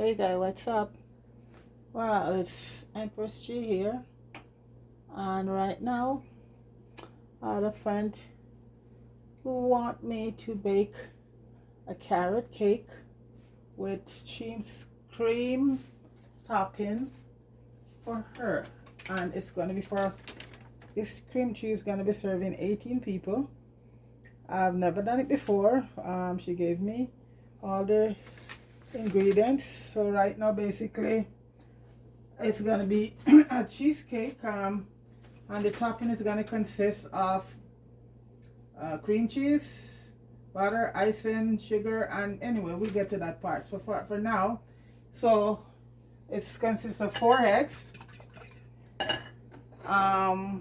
Hey guy, what's up? Well, it's Empress G here, and right now I had a friend who want me to bake a carrot cake with cheese cream topping for her, and it's going to be for this cream cheese is going to be serving 18 people. I've never done it before. She gave me all the ingredients, so right now basically it's gonna be a cheesecake, and the topping is gonna consist of cream cheese, butter, icing, sugar, and anyway we'll get to that part. So for now, so it consists of 4 eggs. The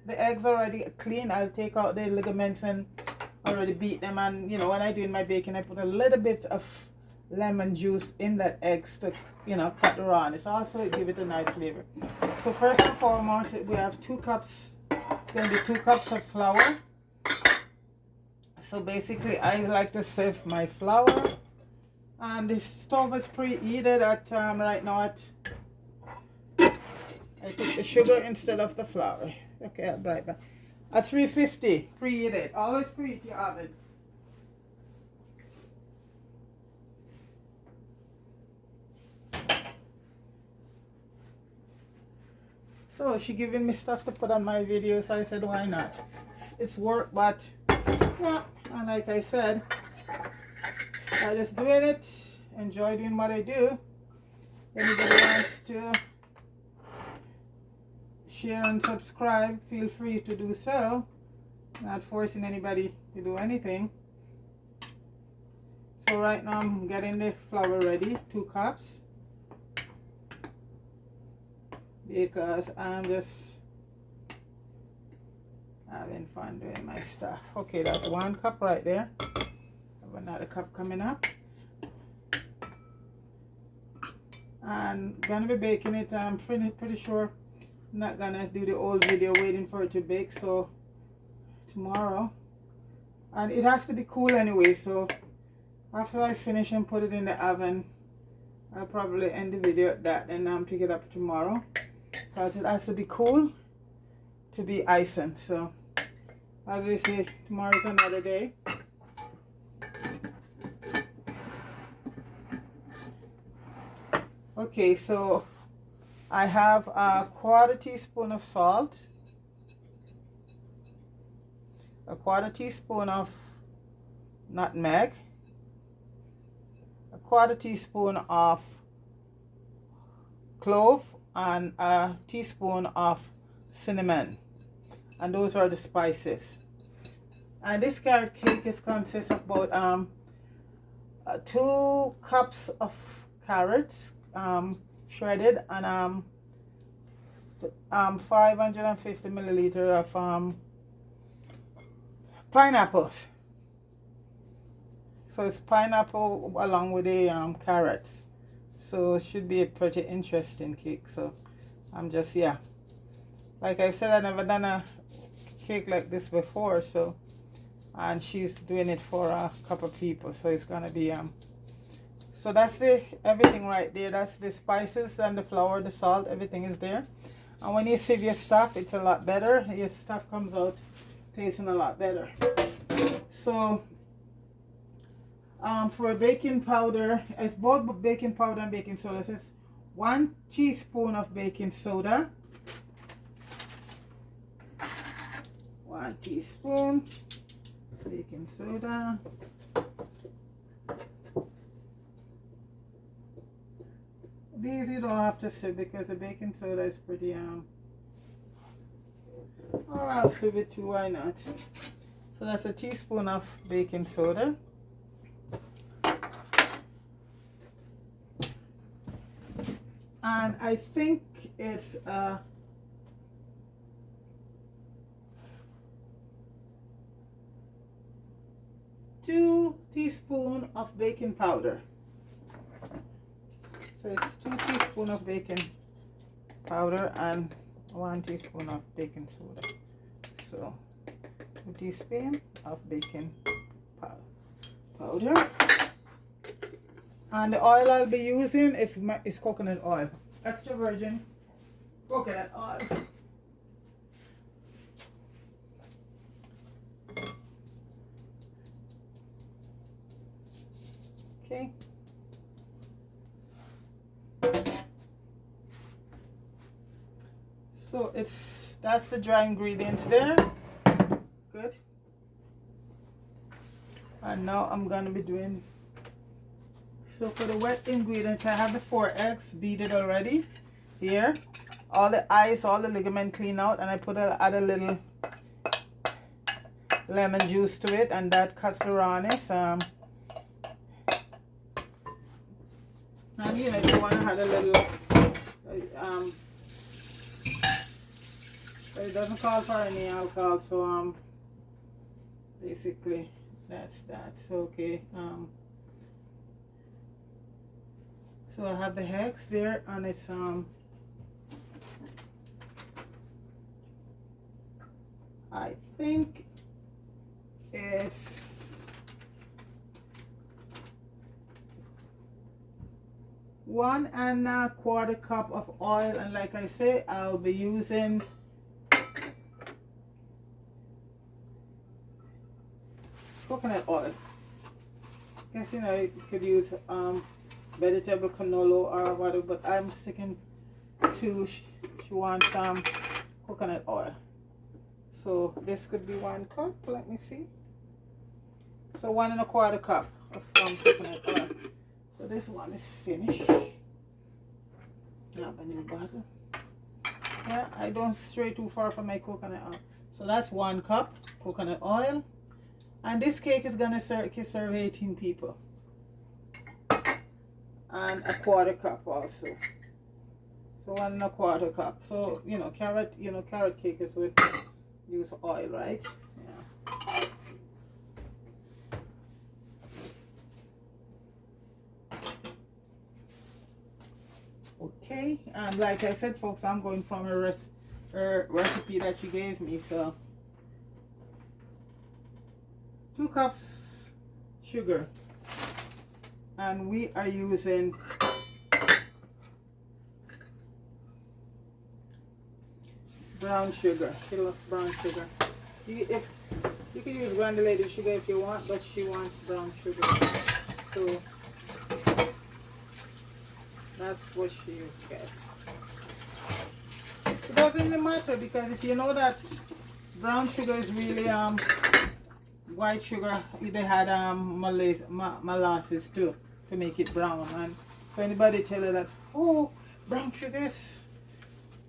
eggs already clean. I'll take out the ligaments and already beat them, and you know, when I do in my baking I put a little bit of lemon juice in that eggs to, you know, cut the rawness. Also give it a nice flavor. So first and foremost, we have 2 cups, then the 2 cups of flour. So basically I like to sieve my flour, and the stove is preheated at right now at, I put the sugar instead of the flour. Okay, I'll be right back. At 350 preheated. Always preheat your oven. So she giving me stuff to put on my video, so I said why not. It's work, but yeah, and like I said, I just doing it, enjoy doing what I do. Anybody wants to share and subscribe, feel free to do so. Not forcing anybody to do anything. So right now I'm getting the flour ready, 2 cups. Because I'm just having fun doing my stuff. Okay, that's 1 cup right there. I have another cup coming up. And gonna be baking it. I'm pretty sure I'm not gonna do the old video waiting for it to bake, so tomorrow. And it has to be cool anyway, so after I finish and put it in the oven, I'll probably end the video at that and pick it up tomorrow. Because it has to be cool to be icing. So as I say, tomorrow's another day. Okay, so I have a 1/4 teaspoon of salt, a 1/4 teaspoon of nutmeg, a 1/4 teaspoon of clove, and a teaspoon of cinnamon, and those are the spices. And this carrot cake is consists of about 2 cups of carrots shredded, and 550 milliliter of pineapples. So it's pineapple along with the carrots. So it should be a pretty interesting cake. So I'm just, yeah, like I said, I've never done a cake like this before, so, and she's doing it for a couple people, so it's gonna be so that's the everything right there. That's the spices and the flour, the salt, everything is there. And when you sieve your stuff, it's a lot better. Your stuff comes out tasting a lot better. So for baking powder, it's both baking powder and baking soda. So it's 1 teaspoon of baking soda, 1 teaspoon baking soda, these you don't have to sieve because the baking soda is pretty or I'll sieve it too, why not. So that's a teaspoon of baking soda, and I think it's 2 teaspoons of baking powder. So it's 2 teaspoons of baking powder and 1 teaspoon of baking soda. So 2 teaspoons of baking powder. And the oil I'll be using is coconut oil, extra virgin coconut oil. Okay. So that's the dry ingredients there. Good. And now I'm gonna be doing, so for the wet ingredients, I have the 4 eggs beaten already here. All the ice, all the ligament clean out, and I add a little lemon juice to it, and that cuts the rawness. And you know, if you want to add a little, it doesn't call for any alcohol, so basically that's okay. So I have the eggs there, and it's I think it's 1 1/4 cup of oil, and like I say, I'll be using coconut oil. I guess, you know, you could use vegetable canola or whatever, but I'm sticking to, she wants some coconut oil. So this could be 1 cup. Let me see. So 1 1/4 cup of coconut oil. So this one is finished. I have a new bottle. Yeah, I don't stray too far from my coconut oil. So that's 1 cup coconut oil. And this cake is gonna serve 18 people. And 1/4 cup also. So 1 1/4 cup. So you know, carrot cake is with use oil, right? Yeah. Okay, and like I said, folks, I'm going from a recipe that she gave me. So 2 cups sugar, and we are using brown sugar, kilo of brown sugar. You can use granulated sugar if you want, but she wants brown sugar, so that's what she gets. It doesn't really matter, because if you know that brown sugar is really white sugar, they had molasses too to make it brown. And if anybody tell you that, oh, brown sugar is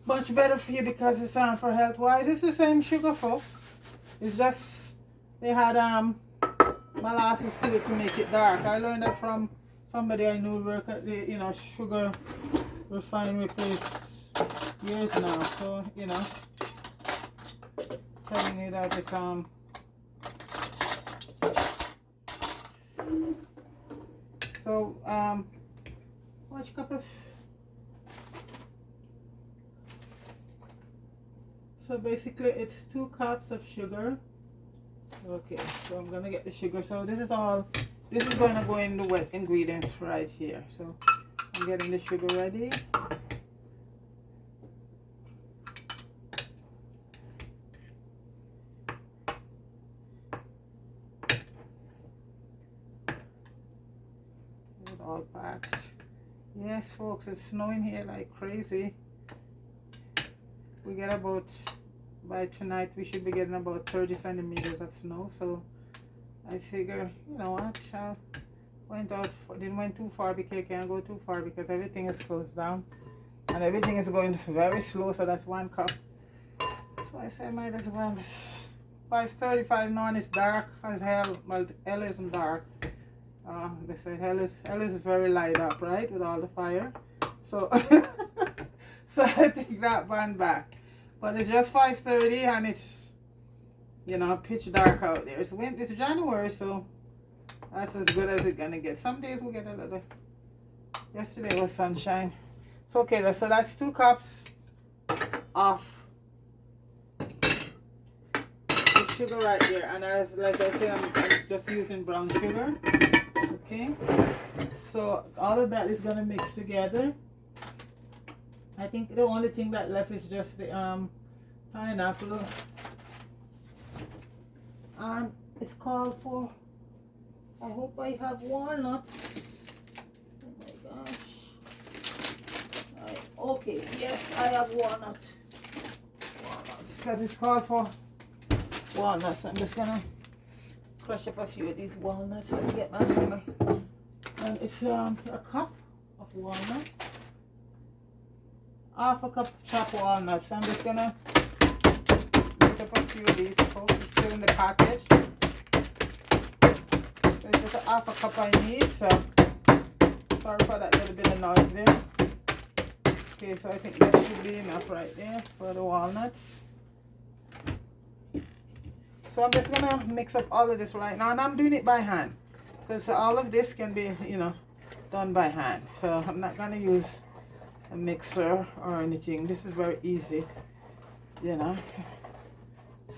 much better for you because it's for health wise, it's the same sugar, folks. It's just they had molasses to it to make it dark. I learned that from somebody I knew work at the sugar refinery place years now. So telling me that it's so which cup of, so basically it's 2 cups of sugar. Okay, so I'm gonna get the sugar. So this is gonna go in the wet ingredients right here. So I'm getting the sugar ready. It all packed. Yes, folks, it's snowing here like crazy. We get about, by tonight we should be getting about 30 centimeters of snow. So I figure, you know what, didn't went too far because I can't go too far because everything is closed down and everything is going very slow. So that's 1 cup. So I said, might as well. It's 5:35 now and it's dark as hell. Well, hell isn't dark. They say hell is very light up, right, with all the fire. So so I take that one back. But it's just 5:30 and it's, pitch dark out there. It's January, so that's as good as it's gonna get. Some days we get a little. Yesterday was sunshine. So okay, so that's 2 cups of sugar right there, and as like I said, I'm just using brown sugar. Okay, so all of that is gonna mix together. I think the only thing that left is just the pineapple, and it's called for. I hope I have walnuts. Oh my gosh! Okay, yes, I have walnuts. Because it's called for walnuts. I'm just gonna crush up a few of these walnuts and get my hammer. And it's a cup of walnut, half a cup chopped walnuts. I'm just gonna put up a few of these. Folks, it's still in the package. It's just a half a cup I need. So sorry for that little bit of noise there. Okay, so I think that should be enough right there for the walnuts. So I'm just gonna mix up all of this right now, and I'm doing it by hand because all of this can be, you know, done by hand. So I'm not gonna use a mixer or anything. This is very easy, you know.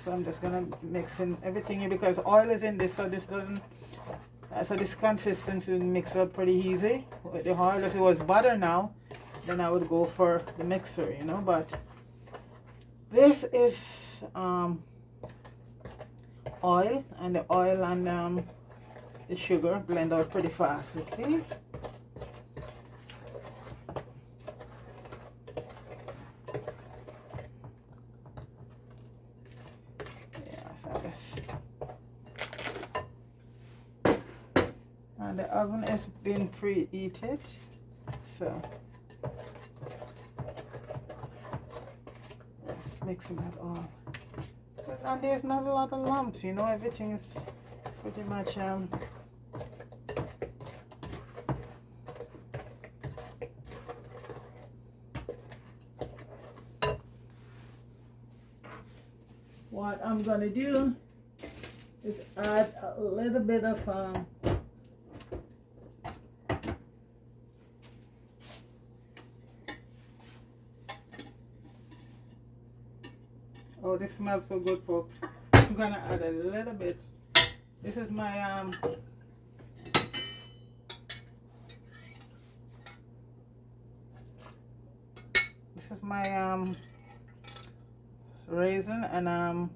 So I'm just gonna mix in everything here because oil is in this, so this doesn't. So this consistency will mix up pretty easy with the oil. If it was butter now, then I would go for the mixer, you know. But this is oil, and the oil and the sugar blend out pretty fast. Okay, yeah, so this, and the oven has been preheated, so just mixing it all. And there's not a lot of lumps, you know, everything is pretty much what I'm gonna do is add a little bit of oh, this smells so good, folks. I'm gonna add a little bit. This is my raisin and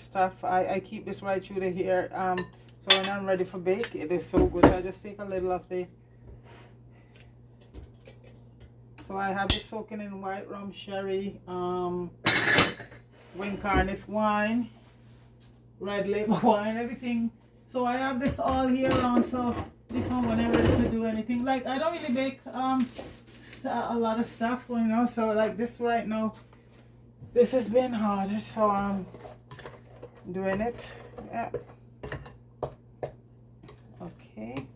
stuff. I keep this right through the here. So when I'm ready for bake, it is so good. I just take a little of the. So I have it soaking in white rum, sherry, wine carnage wine, red label wine, everything. So I have this all year round. So if I'm ready to do anything, like I don't really bake a lot of stuff, you know. So like this right now, this has been harder. So I'm doing it. Yeah. Okay.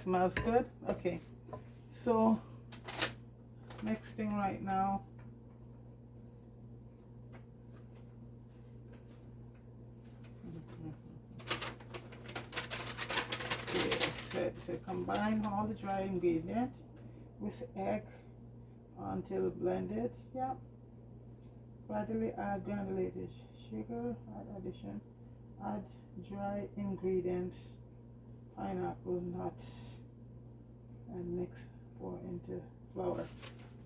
Smells good. Okay. So next thing right now. So combine all the dry ingredients with egg until blended. Yeah. Gradually add granulated sugar. Add dry ingredients, pineapple, nuts, and mix. Pour into flour.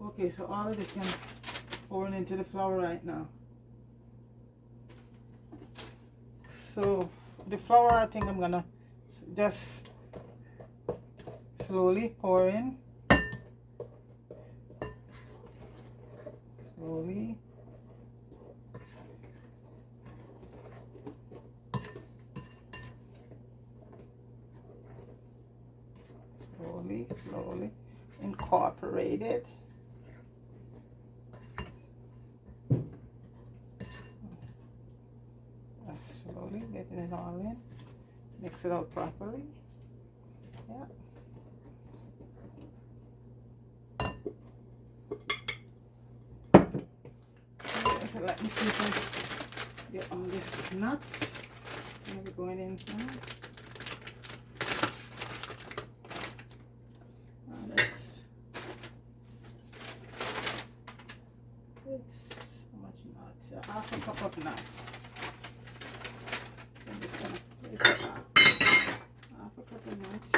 Okay, so all of this can pour into the flour right now. So the flour, I think I'm gonna just slowly pour in. Slowly. Slowly incorporate it. Slowly getting it all in. Mix it out properly. Yeah. Okay, so let me see if I get all this nuts. Maybe going in now. How much much nuts? Half a cup of nuts. I'm just gonna put it half a cup of nuts.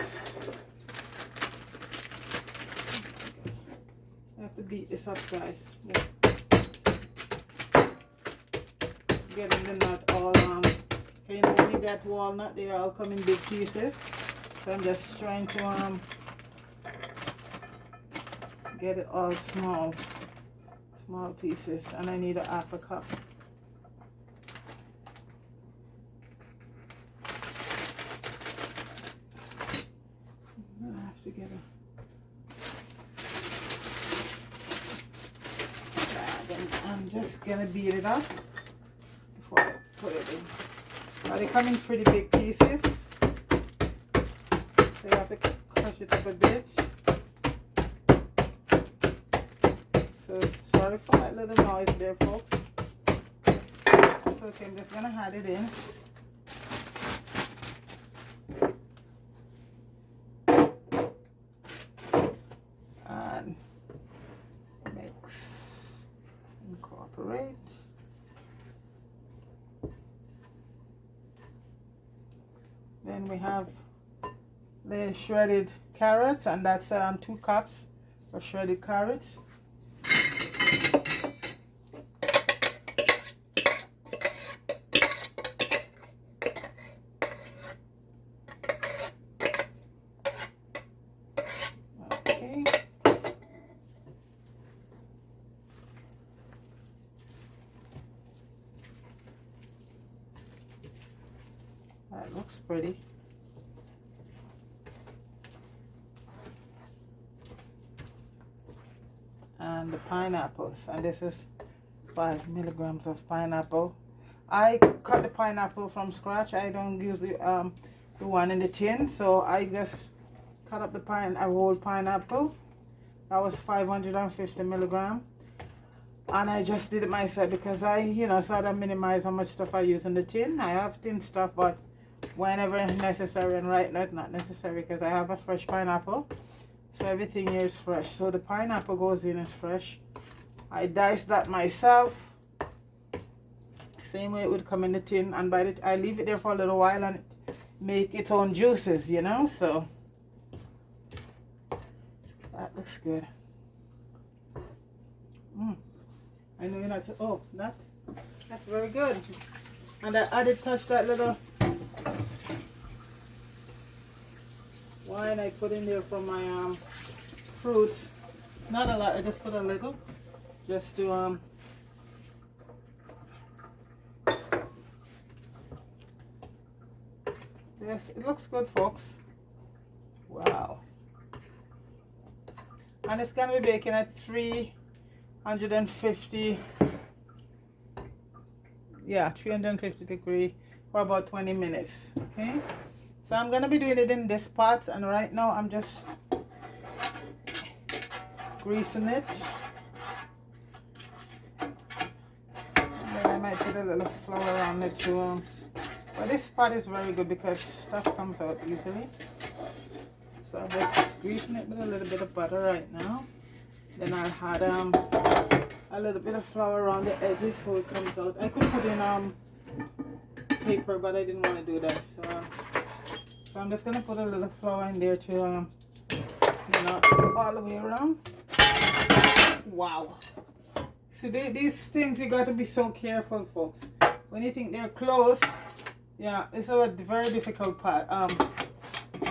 I have to beat this up, guys. Yeah. Getting the nut all you know, when you get walnut, they all come in big pieces. So I'm just trying to get it all small pieces, and I need a half a cup. I have to get I'm just gonna beat it up before I put it in. Now they come in pretty big pieces, so you have to crush it up a bit. So sorry for that little noise there, folks. So okay, I'm just gonna add it in. And mix, incorporate. Then we have the shredded carrots, and that's 2 cups of shredded carrots. Okay. That looks pretty. And the pineapples, and this is 5 milligrams of pineapple. I cut the pineapple from scratch. I don't use the one in the tin, so I just cut up a whole pineapple. That was 550 milligram, and I just did it myself because I, you know, sort of minimize how much stuff I use in the tin. I have tin stuff, but whenever necessary, and right now it's not necessary because I have a fresh pineapple. So everything here is fresh. So the pineapple goes in as fresh. I diced that myself. Same way it would come in the tin, and I leave it there for a little while and it make its own juices, you know. So that looks good. I know you're not. Oh, that's very good. And I added that little wine I put in there from my fruits. Not a lot, I just put a little just to yes, it looks good, folks. Wow. And it's gonna be baking at 350 degree for about 20 minutes. Okay, so I'm gonna be doing it in this pot, and right now I'm just greasing it, and then I might put a little flour on it too. But this pot is very good because stuff comes out easily. So I'm just greasing it with a little bit of butter right now. Then I'll add a little bit of flour around the edges so it comes out. I could put in paper, but I didn't want to do that. So I'm just gonna put a little flour in there to you know, all the way around. Wow. See, these things, you got to be so careful, folks. When you think they're close, yeah, it's a very difficult part. I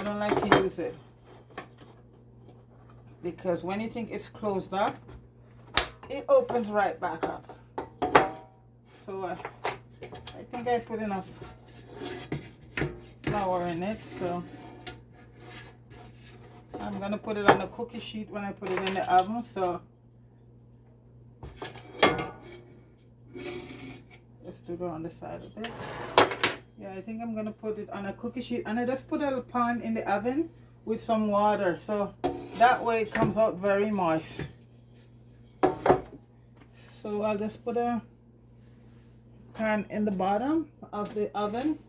don't like to use it because when you think it's closed up, it opens right back up. So I think I put enough flour in it, so I'm gonna put it on the cookie sheet when I put it in the oven. So let's do it on the side of it. Yeah, I think I'm gonna put it on a cookie sheet, and I just put a pan in the oven with some water, so that way it comes out very moist. So I'll just put a pan in the bottom of the oven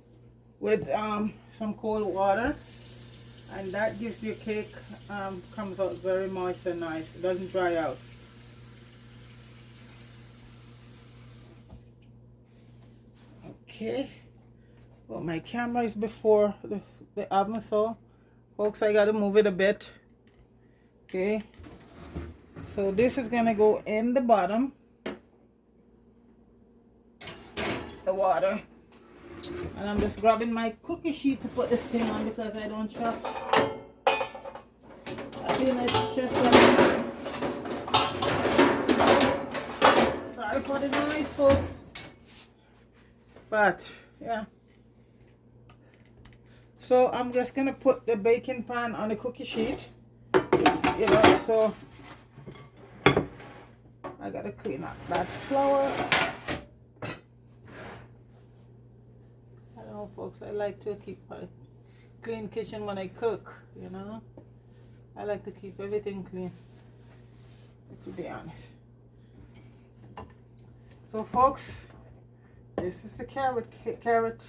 with some cold water, and that gives your cake comes out very moist and nice. It doesn't dry out. Okay, well, my camera is before the oven, so folks, I gotta move it a bit. Okay, so this is gonna go in the bottom, the water, and I'm just grabbing my cookie sheet to put this thing on because I don't trust. I feel it's just like, sorry for the noise, folks, but yeah. So I'm just gonna put the baking pan on the cookie sheet, you know, so I gotta clean up that flour. I don't know, folks, I like to keep a clean kitchen when I cook, you know. I like to keep everything clean, to be honest. So folks, this is the carrot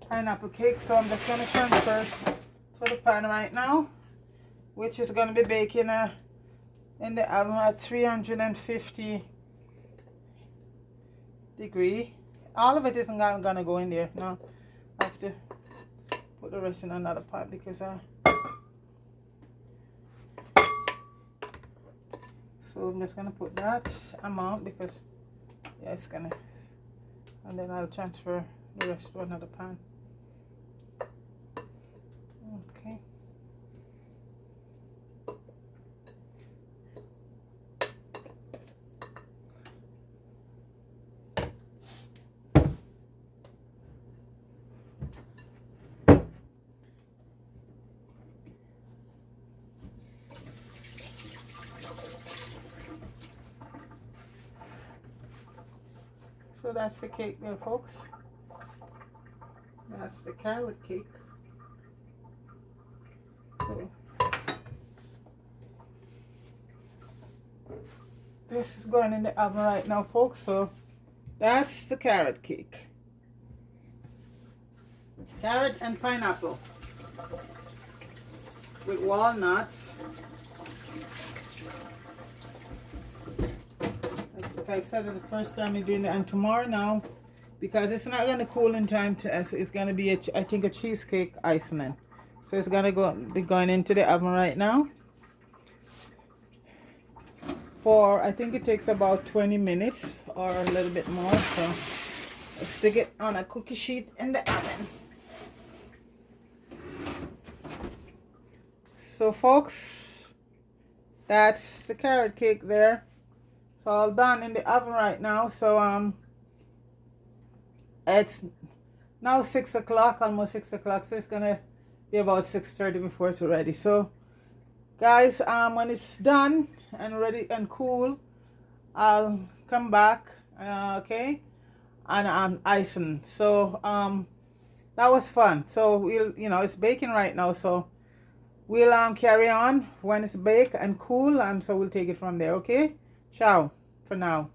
pineapple cake. So I'm just gonna transfer to the pan right now, which is gonna be baking in the oven at 350 degree. All of it isn't gonna go in there. No, I have to put the rest in another pot because so I'm just gonna put that amount because yeah, it's gonna, and then I'll transfer the rest to another pan. Okay. So that's the cake there, folks. That's the carrot cake. So this is going in the oven right now, folks. So that's the carrot cake. Carrot and pineapple with walnuts. Like I said, it's the first time we're doing it, and tomorrow now, because it's not going to cool in time to us, it's going to be I think a cheesecake icing. So it's going to be going into the oven right now for, I think it takes about 20 minutes or a little bit more. So let's stick it on a cookie sheet in the oven. So folks, that's the carrot cake there. It's all done in the oven right now. So it's now 6 o'clock, almost 6 o'clock. So it's gonna be about 6:30 before it's ready. So guys, when it's done and ready and cool, I'll come back, okay, and I'm icing. So that was fun. So we'll, you know, it's baking right now, so we'll carry on when it's baked and cool, and so we'll take it from there. Okay, ciao for now.